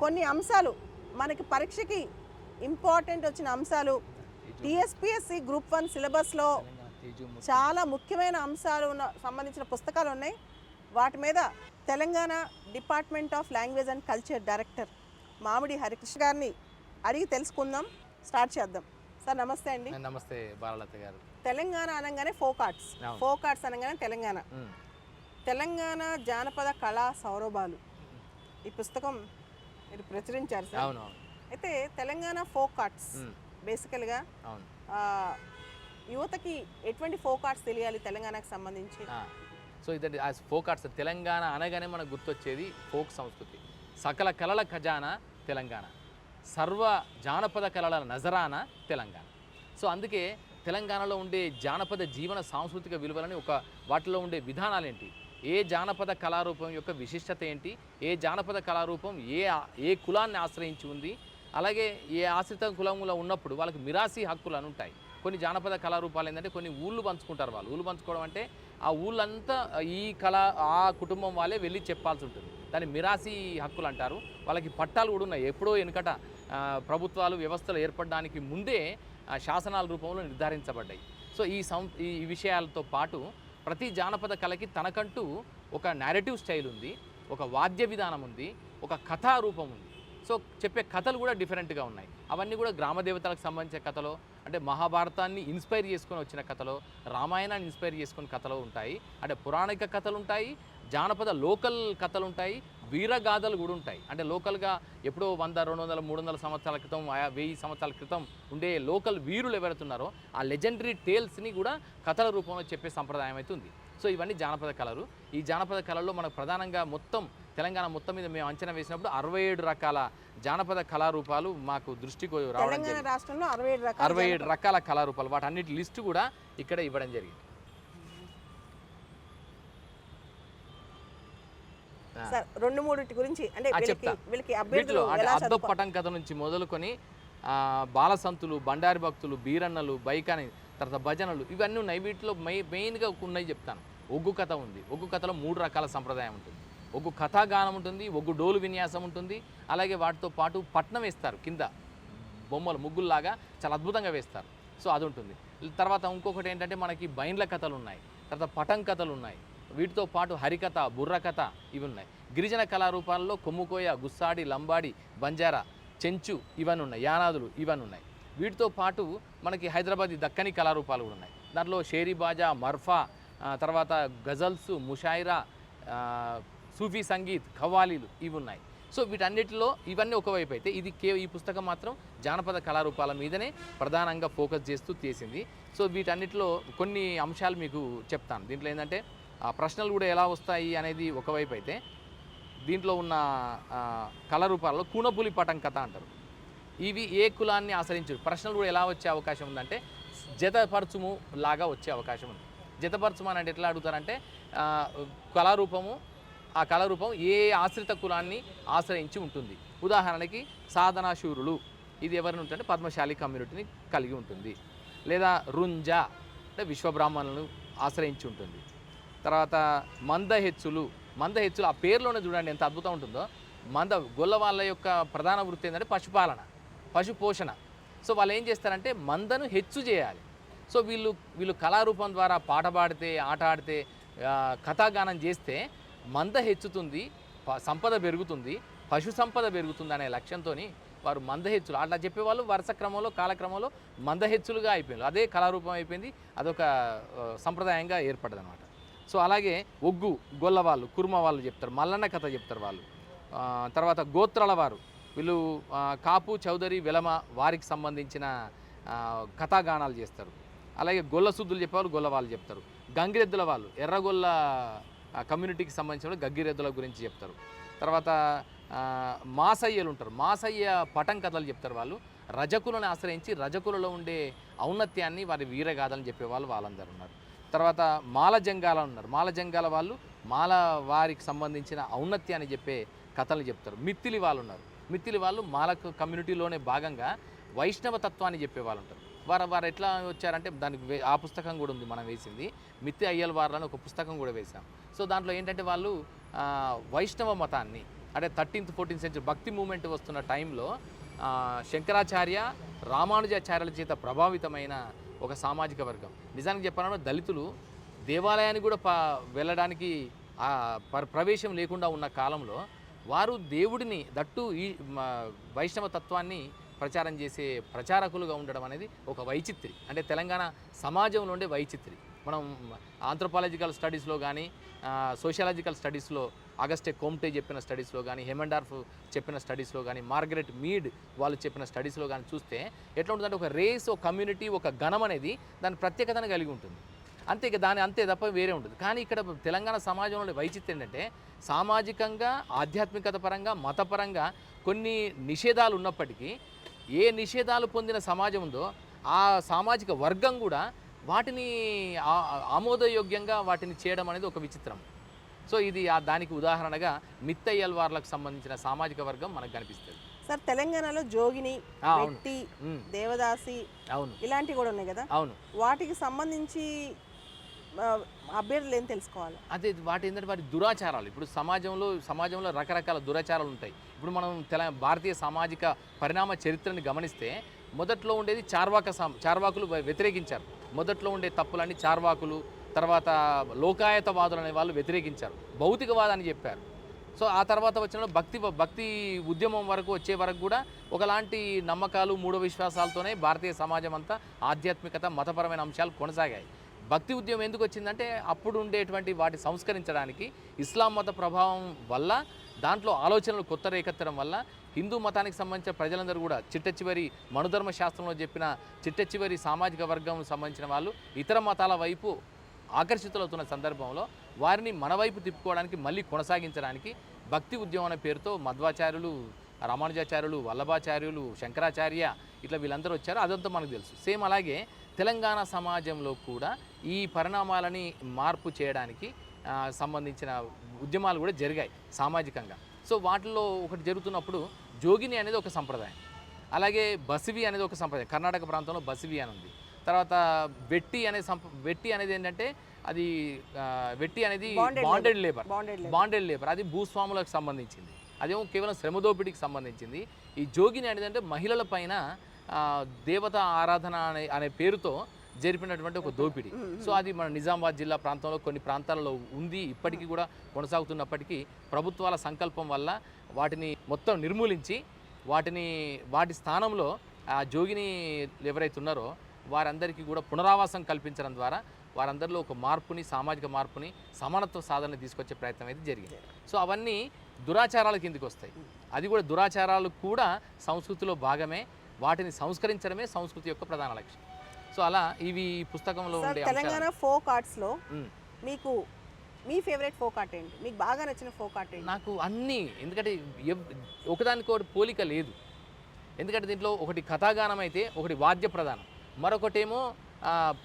కొన్ని అంశాలు మనకి పరీక్షకి ఇంపార్టెంట్ వచ్చిన అంశాలు టీఎస్పీఎస్సీ గ్రూప్ 1 సిలబస్లో చాలా ముఖ్యమైన అంశాలు సంబంధించిన పుస్తకాలు ఉన్నాయి. వాటి మీద Telangana department of language and culture director మామిడి హరికృష్ణ గారిని అడిగి తెలుసుకుందాం. స్టార్ట్ చేద్దాం. సార్ నమస్తే అండి. నమస్తే బాలలత గారు. తెలంగాణ అనగానే ఫోక్ ఆర్ట్స్ అనగానే తెలంగాణ జానపద కళా సౌరభాలు ఈ పుస్తకం మీరు ప్రచురించారు సార్. అవును. అయితే తెలంగాణ ఫోక్ ఆర్ట్స్ బేసికల్గా యువతకి ఎటువంటి ఫోక్ ఆర్ట్స్ తెలియాలి తెలంగాణకు సంబంధించి? సో ఇదండి ఫోక్ ఆర్ట్స్. తెలంగాణ అనగానే మనకు గుర్తొచ్చేది ఫోక్ సంస్కృతి. సకల కళల ఖజానా తెలంగాణ, సర్వ జానపద కళల నజరానా తెలంగాణ. సో అందుకే తెలంగాణలో ఉండే జానపద జీవన సాంస్కృతిక విలువలని వాటిలో ఉండే విధానాలేంటి, ఏ జానపద కళారూపం యొక్క విశిష్టత ఏంటి, ఏ జానపద కళారూపం ఏ కులాన్ని ఆశ్రయించి ఉంది, అలాగే ఏ ఆశ్రిత కులంలో ఉన్నప్పుడు వాళ్ళకి మిరాసి హక్కులు అని ఉంటాయి. కొన్ని జానపద కళారూపాలు ఏంటంటే కొన్ని ఊళ్ళు పంచుకుంటారు. వాళ్ళు ఊళ్ళు పంచుకోవడం అంటే ఆ ఊళ్ళంతా ఈ ఆ కుటుంబం వాళ్ళే వెళ్ళి చెప్పాల్సి ఉంటుంది. దాన్ని మిరాసి హక్కులు అంటారు. వాళ్ళకి పట్టాలు కూడా ఉన్నాయి. ఎప్పుడో వెనుకట ప్రభుత్వాలు వ్యవస్థలు ఏర్పడడానికి ముందే శాసనాల రూపంలో నిర్ధారించబడ్డాయి. సో ఈ విషయాలతో పాటు ప్రతి జానపద కళకి తనకంటూ ఒక నేరేటివ్ స్టైల్ ఉంది, ఒక వాద్య విధానం ఉంది, ఒక కథారూపం ఉంది. సో చెప్పే కథలు కూడా డిఫరెంట్గా ఉన్నాయి. అవన్నీ కూడా గ్రామ దేవతలకు సంబంధించిన కథలో, అంటే మహాభారతాన్ని ఇన్స్పైర్ చేసుకొని వచ్చిన కథలో, రామాయణాన్ని ఇన్స్పైర్ చేసుకుని కథలు ఉంటాయి. అంటే పురాణిక కథలు ఉంటాయి, జానపద లోకల్ కథలు ఉంటాయి, వీరగాథలు కూడా ఉంటాయి. అంటే లోకల్గా ఎప్పుడో 100, 200, 300 సంవత్సరాల క్రితం, 1000 సంవత్సరాల క్రితం ఉండే లోకల్ వీరులు ఎవరైతున్నారో ఆ లెజెండరీ టేల్స్ని కూడా కథల రూపంలో చెప్పే సంప్రదాయం అయితే ఉంది. సో ఇవన్నీ జానపద కళలు. ఈ జానపద కళల్లో మనకు ప్రధానంగా తెలంగాణ మొత్తం మీద మేము అంచనా వేసినప్పుడు 67 రకాల జానపద కళారూపాలు మాకు దృష్టికి రావడం జరిగింది. రాష్ట్రంలో 67 రకాల కళారూపాలు, వాటన్నిటి లిస్టు కూడా ఇక్కడ ఇవ్వడం జరిగింది. వీటిలో అద్దొ పటం కథ నుంచి మొదలుకొని బాలసంతులు, బండారి భక్తులు, బీరన్నలు, బైకాని, తర్వాత భజనలు ఇవన్నీ ఉన్నాయి. వీటిలో మెయిన్గా ఉన్నాయి చెప్తాను. ఒగ్గు కథ ఉంది. ఒగ్గు కథలో 3 రకాల సంప్రదాయం ఉంటుంది. ఒగ్గు కథాగానం ఉంటుంది, ఒగ్గు డోలు విన్యాసం ఉంటుంది, అలాగే వాటితో పాటు పట్నం వేస్తారు, కింద బొమ్మలు ముగ్గుల్లాగా చాలా అద్భుతంగా వేస్తారు. సో అది ఉంటుంది. తర్వాత ఇంకొకటి ఏంటంటే మనకి బైండ్ల కథలు ఉన్నాయి, తర్వాత పటం కథలు ఉన్నాయి, వీటితో పాటు హరికథ, బుర్రకథ ఇవి ఉన్నాయి. గిరిజన కళారూపాల్లో కొమ్ముకోయ, గుస్సాడి, లంబాడి, బంజారా, చెంచు ఇవన్నీ ఉన్నాయి, యానాదులు ఇవన్నీ ఉన్నాయి. వీటితో పాటు మనకి హైదరాబాద్ దక్కని కళారూపాలు కూడా ఉన్నాయి. దాంట్లో షేరీ బాజా, మర్ఫా, తర్వాత గజల్స్, ముషాయిరా, సూఫీ సంగీత్, ఖవాలీలు ఇవి ఉన్నాయి. సో వీటన్నిటిలో ఇవన్నీ ఒకవైపు అయితే ఈ పుస్తకం మాత్రం జానపద కళారూపాల మీదనే ప్రధానంగా ఫోకస్ చేస్తూ చేసింది. సో వీటన్నిటిలో కొన్ని అంశాలు మీకు చెప్తాను. దీంట్లో ఏంటంటే ప్రశ్నలు కూడా ఎలా వస్తాయి అనేది ఒకవైపు అయితే, దీంట్లో ఉన్న కళారూపాలలో కూనపులి పటం కథ అంటారు. ఇవి ఏ కులాన్ని ఆశ్రయించారు, ప్రశ్నలు కూడా ఎలా వచ్చే అవకాశం ఉందంటే జతపరచుము లాగా వచ్చే అవకాశం ఉంది. జతపరచుము అని అంటే ఎట్లా అడుగుతారంటే ఆ కళారూపం ఏ ఆశ్రిత కులాన్ని ఆశ్రయించి ఉంటుంది. ఉదాహరణకి సాధనాశూరులు, ఇది ఎవరిని ఉంటుందంటే పద్మశాలి కమ్యూనిటీని కలిగి ఉంటుంది. లేదా రుంజా అంటే విశ్వబ్రాహ్మణులను ఆశ్రయించి ఉంటుంది. తర్వాత మందహెచ్చులు ఆ పేరులోనే చూడండి ఎంత అద్భుతం ఉంటుందో. గొల్ల వాళ్ళ యొక్క ప్రధాన వృత్తి ఏంటంటే పశుపాలన, పశు పోషణ. సో వాళ్ళు ఏం చేస్తారంటే మందను హెచ్చు చేయాలి. సో వీళ్ళు కళారూపం ద్వారా పాట పాడితే, ఆట ఆడితే, కథాగానం చేస్తే మంద హెచ్చుతుంది, సంపద పెరుగుతుంది, పశు సంపద పెరుగుతుంది అనే లక్ష్యంతో వారు మందహెచ్చులు అట్లా చెప్పేవాళ్ళు వరుస క్రమంలో కాలక్రమంలో మందహెచ్చులుగా అయిపోయింది. అదే కళారూపం అయిపోయింది, అదొక సంప్రదాయంగా ఏర్పడ్డది అనమాట. సో అలాగే ఒగ్గు గొల్ల వాళ్ళు, కుర్మ వాళ్ళు చెప్తారు, మల్లన్న కథ చెప్తారు వాళ్ళు. తర్వాత గోత్రాల వారు, వీళ్ళు కాపు, చౌదరి, వెలమ వారికి సంబంధించిన కథాగానాలు చేస్తారు. అలాగే గొల్ల శుద్ధులు చెప్పేవాళ్ళు గొల్ల వాళ్ళు చెప్తారు. గంగిరెద్దుల వాళ్ళు, ఎర్రగొల్ల కమ్యూనిటీకి సంబంధించిన గంగిరెద్దుల గురించి చెప్తారు. తర్వాత మాసయ్యలు ఉంటారు, మాసయ్య పటం కథలు చెప్తారు వాళ్ళు. రజకులను ఆశ్రయించి రజకులలో ఉండే ఔన్నత్యాన్ని, వారి వీరగాథలను చెప్పేవాళ్ళు వాళ్ళందరూ ఉన్నారు. తర్వాత మాల జంగాల ఉన్నారు, మాల జంగాల వాళ్ళు మాల వారికి సంబంధించిన ఔన్నత్యాన్ని చెప్పే కథలు చెప్తారు. మిత్తిలి వాళ్ళు ఉన్నారు, మిత్తిలి వాళ్ళు మాల కమ్యూనిటీలోనే భాగంగా వైష్ణవ తత్వాన్ని చెప్పేవాళ్ళు ఉంటారు. వారు ఎట్లా వచ్చారంటే దానికి ఆ పుస్తకం కూడా ఉంది, మనం వేసింది మిత్తి అయ్యల వారిని ఒక పుస్తకం కూడా వేసాం. సో దాంట్లో ఏంటంటే వాళ్ళు వైష్ణవ మతాన్ని, అంటే 13th 14th సెంచరీ భక్తి మూమెంట్ వస్తున్న టైంలో శంకరాచార్య రామానుజాచార్యుల చేత ప్రభావితమైన ఒక సామాజిక వర్గం. నిజానికి చెప్పాలంటే దళితులు దేవాలయానికి కూడా వెళ్ళడానికి ప్రవేశం లేకుండా ఉన్న కాలంలో వారు దేవుడిని దట్టు ఈ వైష్ణవ తత్వాన్ని ప్రచారం చేసే ప్రచారకులుగా ఉండడం అనేది ఒక వైచిత్రి. అంటే తెలంగాణ సమాజంలో ఉండే వైచిత్రి. మనం ఆంథ్రోపాలజికల్ స్టడీస్లో కానీ సోషియాలజికల్ స్టడీస్లో అగస్టే కోమ్టే చెప్పిన స్టడీస్లో కానీ హెమండార్ఫ్ చెప్పిన స్టడీస్లో కానీ మార్గరెట్ మీడ్ వాళ్ళు చెప్పిన స్టడీస్లో కానీ చూస్తే ఎట్లా ఉంటుందంటే ఒక రేస్, ఒక కమ్యూనిటీ, ఒక గణం అనేది దాని ప్రత్యేకతను కలిగి ఉంటుంది. అంతే తప్ప వేరే ఉంటుంది. కానీ ఇక్కడ తెలంగాణ సమాజంలో వైచిత్యం ఏంటంటే సామాజికంగా, ఆధ్యాత్మికత పరంగా, మతపరంగా కొన్ని నిషేధాలు ఉన్నప్పటికీ ఏ నిషేధాలు పొందిన సమాజం ఉందో ఆ సామాజిక వర్గం కూడా వాటిని ఆమోదయోగ్యంగా వాటిని చేయడం అనేది ఒక విచిత్రం. సో ఇది దానికి ఉదాహరణగా మిత్తయ్యల్వార్లకు సంబంధించిన సామాజిక వర్గం మనకు కనిపిస్తుంది. సార్, తెలంగాణలో జోగిని, వెట్టి, దేవదాసి ఇలాంటివి కూడా ఉన్నాయి కదా. అవును. వాటికి సంబంధించి అభ్యర్థులు ఏం తెలుసుకోవాలి? అదే వాటి ఏంటంటే వాటి దురాచారాలు. ఇప్పుడు సమాజంలో రకరకాల దురాచారాలు ఉంటాయి. ఇప్పుడు మనం భారతీయ సామాజిక పరిణామ చరిత్రని గమనిస్తే మొదట్లో ఉండేది చార్వాకులు వ్యతిరేకించారు. మొదట్లో ఉండే తప్పులన్నీ చార్వాకులు, తర్వాత లోకాయతవాదులు అనే వాళ్ళు వ్యతిరేకించారు, భౌతికవాదాన్ని చెప్పారు. సో ఆ తర్వాత వచ్చిన భక్తి ఉద్యమం వరకు వచ్చే వరకు కూడా ఒకలాంటి నమ్మకాలు, మూఢ విశ్వాసాలతోనే భారతీయ సమాజం అంతా ఆధ్యాత్మికత, మతపరమైన అంశాలు కొనసాగాయి. భక్తి ఉద్యమం ఎందుకు వచ్చిందంటే అప్పుడు ఉండేటువంటి వాటి సంస్కరించడానికి ఇస్లాం మత ప్రభావం వల్ల, దాంట్లో ఆలోచనలు కొత్త రేకెత్తడం వల్ల హిందూ మతానికి సంబంధించిన ప్రజలందరూ కూడా చిట్టచివరి మనుధర్మ శాస్త్రంలో చెప్పిన చిట్టచివరి సామాజిక వర్గం సంబంధించిన వాళ్ళు ఇతర మతాల వైపు ఆకర్షితులవుతున్న సందర్భంలో వారిని మన వైపు తిప్పుకోవడానికి, మళ్ళీ కొనసాగించడానికి భక్తి ఉద్యమం అనే పేరుతో మధ్వాచార్యులు, రామానుజాచార్యులు, వల్లభాచార్యులు, శంకరాచార్య ఇట్లా వీళ్ళందరూ వచ్చారు. అదంతా మనకు తెలుసు. సేమ్ అలాగే తెలంగాణ సమాజంలో కూడా ఈ పరిణామాలని మార్పు చేయడానికి సంబంధించిన ఉద్యమాలు కూడా జరిగాయి సామాజికంగా. సో వాటిల్లో ఒకటి జరుగుతున్నప్పుడు జోగిని అనేది ఒక సంప్రదాయం, అలాగే బసివి అనేది ఒక సంప్రదాయం. కర్ణాటక ప్రాంతంలో బసివి అని ఉంది. తర్వాత వెట్టి అనేది ఏంటంటే అది వెట్టి అనేది బాండెడ్ లేబర్, అది భూస్వాములకు సంబంధించింది. అదేమో కేవలం శ్రమదోపిడికి సంబంధించింది. ఈ జోగిని అనేది అంటే మహిళల పైన దేవతా ఆరాధన అనే పేరుతో జరిపినటువంటి ఒక దోపిడీ. సో అది మన నిజామాబాద్ జిల్లా ప్రాంతంలో కొన్ని ప్రాంతాలలో ఉంది, ఇప్పటికీ కూడా కొనసాగుతున్నప్పటికీ ప్రభుత్వాల సంకల్పం వల్ల వాటిని మొత్తం నిర్మూలించి వాటి స్థానంలో ఆ జోగిని ఎవరైతే ఉన్నారో వారందరికీ కూడా పునరావాసం కల్పించడం ద్వారా వారందరిలో ఒక మార్పుని, సామాజిక మార్పుని, సమానత్వ సాధన తీసుకొచ్చే ప్రయత్నం అయితే జరిగింది. సో అవన్నీ దురాచారాల కిందికి వస్తాయి. అది కూడా దురాచారాలు కూడా సంస్కృతిలో భాగమే. వాటిని సంస్కరించడమే సంస్కృతి యొక్క ప్రధాన లక్ష్యం. సో అలా ఇవి పుస్తకంలో ఉండే తెలంగాణ ఫోక్ ఆర్ట్స్లో మీకు మీ ఫేవరెట్ ఫోక్ ఆర్ట్ ఏంటి? మీకు బాగా నచ్చిన ఫోక్ ఆర్ట్ ఏంటి? నాకు అన్నీ, ఎందుకంటే ఒకదానికొకటి పోలిక లేదు. ఎందుకంటే దీంట్లో ఒకటి కథాగానం అయితే, ఒకటి వాద్య ప్రధానం, మరొకటేమో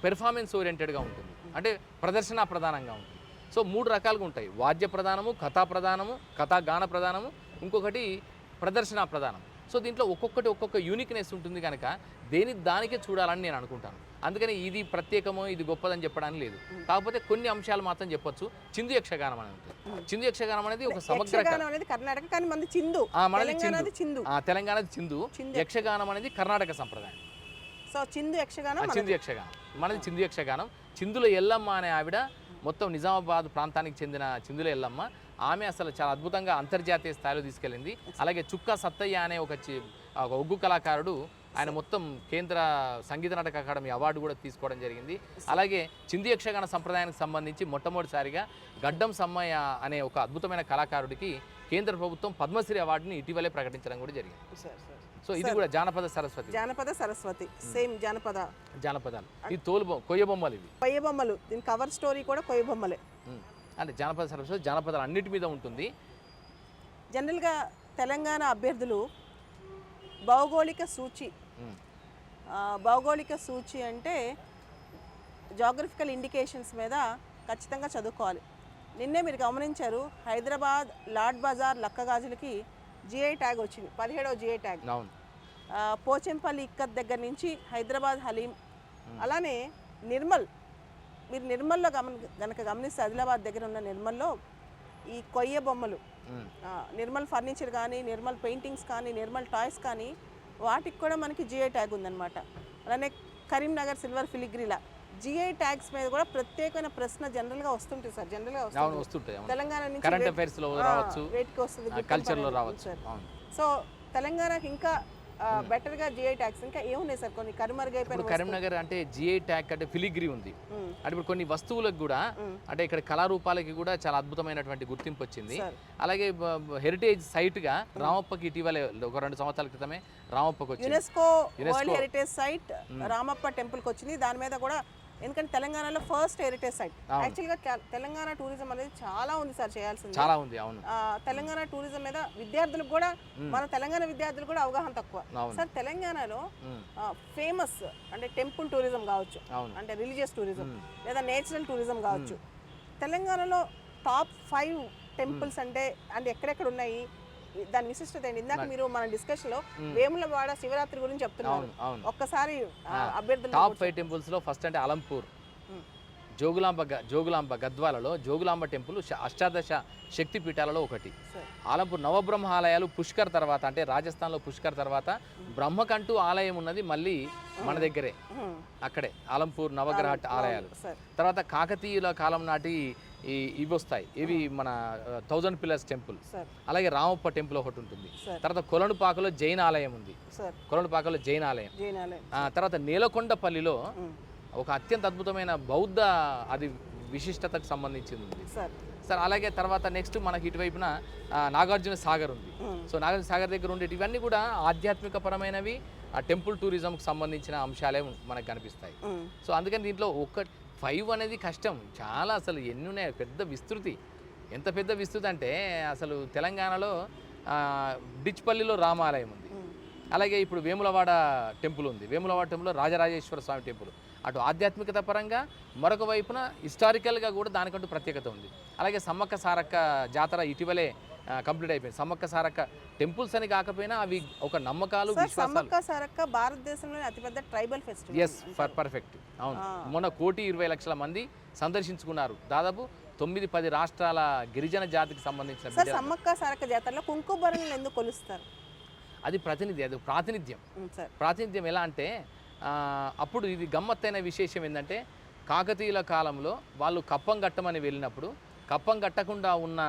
పెర్ఫార్మెన్స్ ఓరియంటెడ్గా ఉంటుంది, అంటే ప్రదర్శన ప్రధానంగా ఉంటుంది. సో 3 రకాలుగా ఉంటాయి: వాద్య ప్రధానము, కథా ప్రధానము, కథాగాన ప్రధానము, ఇంకొకటి ప్రదర్శన ప్రధానం. సో దీంట్లో ఒక్కొక్క యూనిక్నెస్ ఉంటుంది కనుక దానికే చూడాలని నేను అనుకుంటాను. అందుకని ఇది ప్రత్యేకమో ఇది గొప్పదని చెప్పడానికి లేదు. కాకపోతే కొన్ని అంశాలు మాత్రం చెప్పొచ్చు. చిందు యక్షగానం అనేది ఉంటుంది. చిందు యక్షగానం అనేది ఒక సమగ్ర కర్ణాటక, కానీ మనది చిందు, తెలంగాణది చిందు. యక్షగానం అనేది కర్ణాటక సంప్రదాయం. సో చిందు యక్షగానం మనది చిందు యక్షగానం. చిందుల ఎల్లమ్మ అనే ఆవిడ మొత్తం నిజామాబాద్ ప్రాంతానికి చెందిన చిందుల ఎల్లమ్మ. ఆమె అసలు చాలా అద్భుతంగా అంతర్జాతీయ స్థాయిలో తీసుకెళ్ళింది. అలాగే చుక్కా సత్తయ్య అనే ఒక ఒగ్గు కళాకారుడు, ఆయన మొత్తం కేంద్ర సంగీత నాటక అకాడమీ అవార్డు కూడా తీసుకోవడం జరిగింది. అలాగే చిందు యక్షగాన సంప్రదాయానికి సంబంధించి మొట్టమొదటిసారిగా గడ్డం సమ్మయ్య అనే ఒక అద్భుతమైన కళాకారుడికి కేంద్ర ప్రభుత్వం పద్మశ్రీ అవార్డుని ఇటీవలే ప్రకటించడం కూడా జరిగింది. సో ఇది కూడా జానపద సరస్వతి, సేమ్ జానపదాలు. ఈ కొయ్య బొమ్మలు, దీని కవర్ స్టోరీ కూడా కొయ్య బొమ్మలే. అంటే జానపద సరస్వతి జానపదాలు అన్నిటి మీద ఉంటుంది. జనరల్గా తెలంగాణ అభ్యర్థులు భౌగోళిక సూచి అంటే జాగ్రఫికల్ ఇండికేషన్స్ మీద ఖచ్చితంగా చదువుకోవాలి. నిన్నే మీరు గమనించారు, హైదరాబాద్ లాడ్ బజార్ లక్కగాజులకి జిఐ ట్యాగ్ వచ్చింది, 17వ జిఐ ట్యాగ్. పోచంపల్లి ఇక్కత్ దగ్గర నుంచి హైదరాబాద్ హలీం, అలానే నిర్మల్, మీరు నిర్మల్లో గనక గమనిస్తే ఆదిలాబాద్ దగ్గర ఉన్న నిర్మల్లో ఈ కొయ్య బొమ్మలు నిర్మల్ ఫర్నిచర్ కానీ, నిర్మల్ పెయింటింగ్స్ కానీ, నిర్మల్ టాయ్స్ కానీ వాటికి కూడా మనకి జిఐ ట్యాగ్ ఉందన్నమాట. అలానే కరీంనగర్ సిల్వర్ ఫిలిగ్రీలా జిఐ ట్యాగ్స్ మీద కూడా ప్రత్యేకమైన ప్రశ్న జనరల్గా వస్తుంటుంది సార్. జనరల్గా వస్తుంటాయి. తెలంగాణ నుంచి కరెంట్ అఫైర్స్ లో రావచ్చు, వేటికి వస్తుంది, కల్చర్ లో రావచ్చు. సో తెలంగాణకి ఇంకా బెటర్గా జిఐ ట్యాగ్స్ ఇంకా ఏమున్నాయి సార్? కొన్ని కనుమరుగైపోయిన కరీంనగర్ అంటే జిఐ ట్యాగ్ అంటే ఫిలిగ్రీ ఉంది. అంటే ఇప్పుడు కొన్ని వస్తువులకు కూడా అంటే ఇక్కడ కళారూపాలకి కూడా చాలా అద్భుతమైనటువంటి గుర్తింపు వచ్చింది. అలాగే హెరిటేజ్ సైట్ గా రామప్పకి ఇటీవల ఒక 2 సంవత్సరాల క్రితమే రామప్పకి వచ్చింది. UNESCO world heritage site Ramappa టెంపుల్కి వచ్చింది. దాని మీద కూడా ఎందుకంటే తెలంగాణలో ఫస్ట్ హెరిటేజ్ సైట్. యాక్చువల్గా తెలంగాణ టూరిజం అనేది చాలా ఉంది సార్, చేయాల్సింది చాలా ఉంది. అవును, తెలంగాణ టూరిజం మీద విద్యార్థులకు కూడా, మన తెలంగాణ విద్యార్థులకు కూడా అవగాహన తక్కువ సార్. తెలంగాణలో ఫేమస్ అంటే టెంపుల్ టూరిజం కావచ్చు, అంటే రిలీజియస్ టూరిజం లేదా నేచురల్ టూరిజం కావచ్చు. తెలంగాణలో టాప్ 5 టెంపుల్స్ అంటే ఎక్కడెక్కడ ఉన్నాయి, దాని విశిష్టత ఏంటి? ఇందాక మీరు మన డిస్కషన్ లో వేములవాడ శివరాత్రి గురించి చెప్తున్నారు. ఒక్కసారి అభ్యర్థులు టాప్ 5 టెంపుల్స్ లో ఫస్ట్ అంటే అలంపూర్, జోగులాంబ గద్వాలలో జోగులాంబ టెంపుల్ అష్టాదశ శక్తి పీఠాలలో ఒకటి. ఆలంపూర్ నవబ్రహ్మ ఆలయాలు పుష్కర్ తర్వాత, అంటే రాజస్థాన్లో పుష్కర్ తర్వాత బ్రహ్మకంటూ ఆలయం ఉన్నది మళ్ళీ మన దగ్గరే, అక్కడే ఆలంపూర్ నవగ్రహ ఆలయాలు. తర్వాత కాకతీయుల కాలం నాటి ఇవి వస్తాయి, ఇవి మన 1000 పిల్లర్స్ టెంపుల్. అలాగే రామప్ప టెంపుల్ ఒకటి ఉంటుంది. తర్వాత కొలనుపాకలో జైన్ ఆలయం ఉంది, కొలనుపాకలో జైన్ ఆలయం. తర్వాత నేలకొండపల్లిలో ఒక అత్యంత అద్భుతమైన బౌద్ధ అది విశిష్టతకు సంబంధించింది ఉంది సార్. అలాగే తర్వాత నెక్స్ట్ మనకి ఇటువైపున నాగార్జున సాగర్ ఉంది. సో నాగార్జున సాగర్ దగ్గర ఉండేవి ఇవన్నీ కూడా ఆధ్యాత్మిక పరమైనవి, ఆ టెంపుల్ టూరిజంకి సంబంధించిన అంశాలే మనకు కనిపిస్తాయి. సో అందుకని దీంట్లో 5 అనేది కష్టం చాలా. అసలు ఎన్ని ఉన్నాయి, పెద్ద విస్తృతి. ఎంత పెద్ద విస్తృతి అంటే అసలు తెలంగాణలో డిచ్పల్లిలో రామాలయం ఉంది. అలాగే ఇప్పుడు వేములవాడ టెంపుల్ ఉంది. వేములవాడ టెంపుల్లో రాజరాజేశ్వర స్వామి టెంపుల్. అటు ఆధ్యాత్మికత పరంగా మరొక వైపున హిస్టారికల్గా కూడా దానికంటూ ప్రత్యేకత ఉంది. అలాగే సమ్మక్క సారక్క జాతర ఇటీవలే కంప్లీట్ అయిపోయింది. సమ్మక్క సారక్క టెంపుల్స్ అని కాకపోయినా అవి ఒక నమ్మకాలు, విశ్వాసాలు. సమ్మక్క సారక్క భారతదేశంలోని అతిపెద్ద ట్రైబల్ ఫెస్టివల్. Yes, perfect. అవును, మొన్న 1,20,00,000 మంది సందర్శించుకున్నారు. దాదాపు 9-10 రాష్ట్రాల గిరిజన జాతికి సంబంధించిన. సమ్మక్క సారక్క జాతరలో కుంకుమబరణలు ఎందుకు కొలుస్తారు? అది ప్రాతినిధ్యం ఎలా అంటే అప్పుడు ఇది గమ్మత్తైన విశేషం ఏంటంటే కాకతీయుల కాలంలో వాళ్ళు కప్పం కట్టమని వెళ్ళినప్పుడు కప్పం కట్టకుండా ఉన్న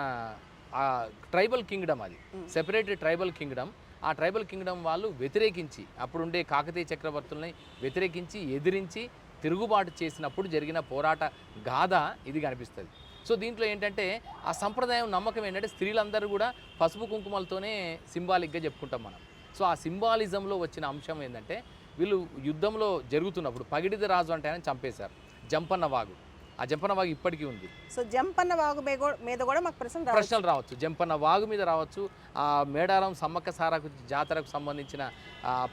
ట్రైబల్ కింగ్డమ్, అది సెపరేటెడ్ ట్రైబల్ కింగ్డమ్. ఆ ట్రైబల్ కింగ్డమ్ వాళ్ళు వ్యతిరేకించి, అప్పుడుండే కాకతీయ చక్రవర్తుల్ని వ్యతిరేకించి ఎదిరించి తిరుగుబాటు చేసినప్పుడు జరిగిన పోరాట గాథ ఇది కనిపిస్తుంది. సో దీంట్లో ఏంటంటే ఆ సంప్రదాయం నమ్మకం ఏంటంటే స్త్రీలందరూ కూడా పసుపు కుంకుమలతోనే సింబాలిక్గా చెప్పుకుంటాం మనం. సో ఆ సింబాలిజంలో వచ్చిన అంశం ఏంటంటే వీళ్ళు యుద్ధంలో జరుగుతున్నప్పుడు పగిడిద రాజు అంటే ఆయన చంపేశారు. జంపన్న వాగు, ఆ జంపన్న వాగు ఇప్పటికీ ఉంది. సో జంపన్న వాగు మీద కూడా మాకు ప్రశ్నలు రావచ్చు. జంపన్న వాగు మీద రావచ్చు. ఆ మేడారం సమ్మక్క సారకు జాతరకు సంబంధించిన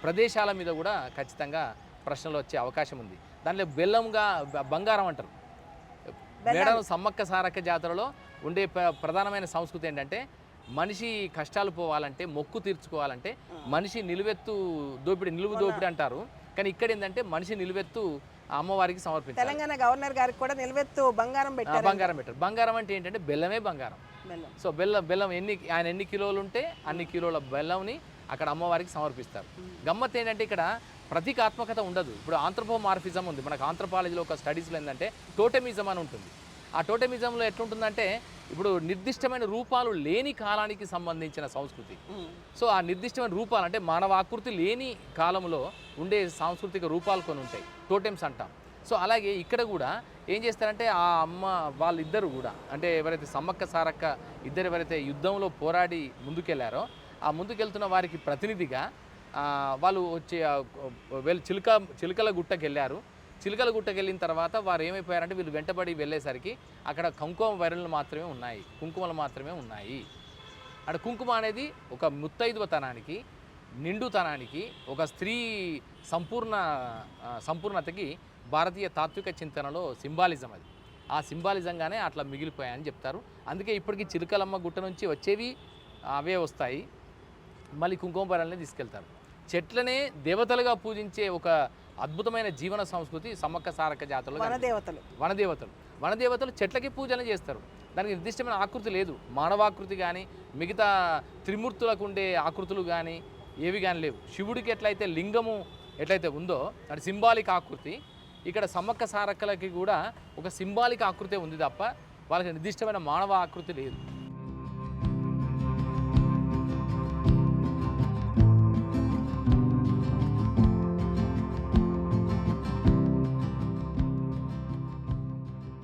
ప్రదేశాల మీద కూడా ఖచ్చితంగా ప్రశ్నలు వచ్చే అవకాశం ఉంది. దాంట్లో బెల్లంగా బంగారం అంటారు. మేడారం సమ్మక్క సారక్క జాతరలో ఉండే ప్రధానమైన సంస్కృతి ఏంటంటే మనిషి కష్టాలు పోవాలంటే, మొక్కు తీర్చుకోవాలంటే మనిషి నిలువు దోపిడి అంటారు. కానీ ఇక్కడ ఏంటంటే మనిషి నిలువెత్తు అమ్మవారికి సమర్పించారు. తెలంగాణ గవర్నర్ గారికి కూడా నిలువెత్తు బంగారం పెట్టారు. బంగారం అంటే ఏంటంటే బెల్లమే బంగారం. సో బెల్లం ఆయన ఎన్ని కిలోలు ఉంటే అన్ని కిలోల బెల్లంని అక్కడ అమ్మవారికి సమర్పిస్తారు. గమ్మత్ ఏంటంటే ఇక్కడ ప్రతీకాత్మకత ఉండదు. ఇప్పుడు ఆంథ్రోపోమార్ఫిజం ఉంది మనకు. ఆంథ్రోపాలజీలో ఒక స్టడీస్లో ఏంటంటే టోటెమిజం అని ఉంటుంది. ఆ టోటెమిజంలో ఎట్లుంటుందంటే ఇప్పుడు నిర్దిష్టమైన రూపాలు లేని కాలానికి సంబంధించిన సంస్కృతి. సో ఆ నిర్దిష్టమైన రూపాలు అంటే మానవ ఆకృతి లేని కాలంలో ఉండే సాంస్కృతిక రూపాలు కొన్ని ఉంటాయి, టోటెమ్స్ అంటాం. సో అలాగే ఇక్కడ కూడా ఏం చేస్తారంటే ఆ అమ్మ వాళ్ళిద్దరు కూడా అంటే ఎవరైతే సమ్మక్క సారక్క ఇద్దరు ఎవరైతే యుద్ధంలో పోరాడి ముందుకెళ్లారో ఆ ముందుకెళ్తున్న వారికి ప్రతినిధిగా వాళ్ళు వచ్చి చిలుకల గుట్టకి వెళ్ళారు. చిలుకల గుట్టకి వెళ్ళిన తర్వాత వారు ఏమైపోయారంటే వీళ్ళు వెంటబడి వెళ్ళేసరికి అక్కడ కుంకుమలు మాత్రమే ఉన్నాయి. అక్కడ కుంకుమ అనేది ఒక ముత్తైదువతనానికి, నిండుతనానికి, ఒక స్త్రీ సంపూర్ణతకి భారతీయ తాత్విక చింతనలో సింబాలిజం అది. ఆ సింబాలిజంగానే అట్లా మిగిలిపోయాయని చెప్తారు. అందుకే ఇప్పటికీ చిలుకలమ్మ గుట్ట నుంచి వచ్చేవి అవే వస్తాయి, మళ్ళీ కుంకుమ బరాలని తీసుకెళ్తారు. చెట్లనే దేవతలుగా పూజించే ఒక అద్భుతమైన జీవన సంస్కృతి సమ్మక్క సారక్క జాతరలో. వనదేవతలు వనదేవతలు చెట్లకి పూజలు చేస్తారు, దానికి నిర్దిష్టమైన ఆకృతి లేదు. మానవాకృతి కానీ మిగతా త్రిమూర్తులకు ఉండే ఆకృతులు కానీ ఏవి కానీ లేవు. శివుడికి ఎట్లయితే లింగము ఎట్లయితే ఉందో అది సింబాలిక్ ఆకృతి, ఇక్కడ సమ్మక్క సారక్కలకి కూడా ఒక సింబాలిక్ ఆకృతే ఉంది తప్ప వాళ్ళకి నిర్దిష్టమైన మానవ ఆకృతి లేదు.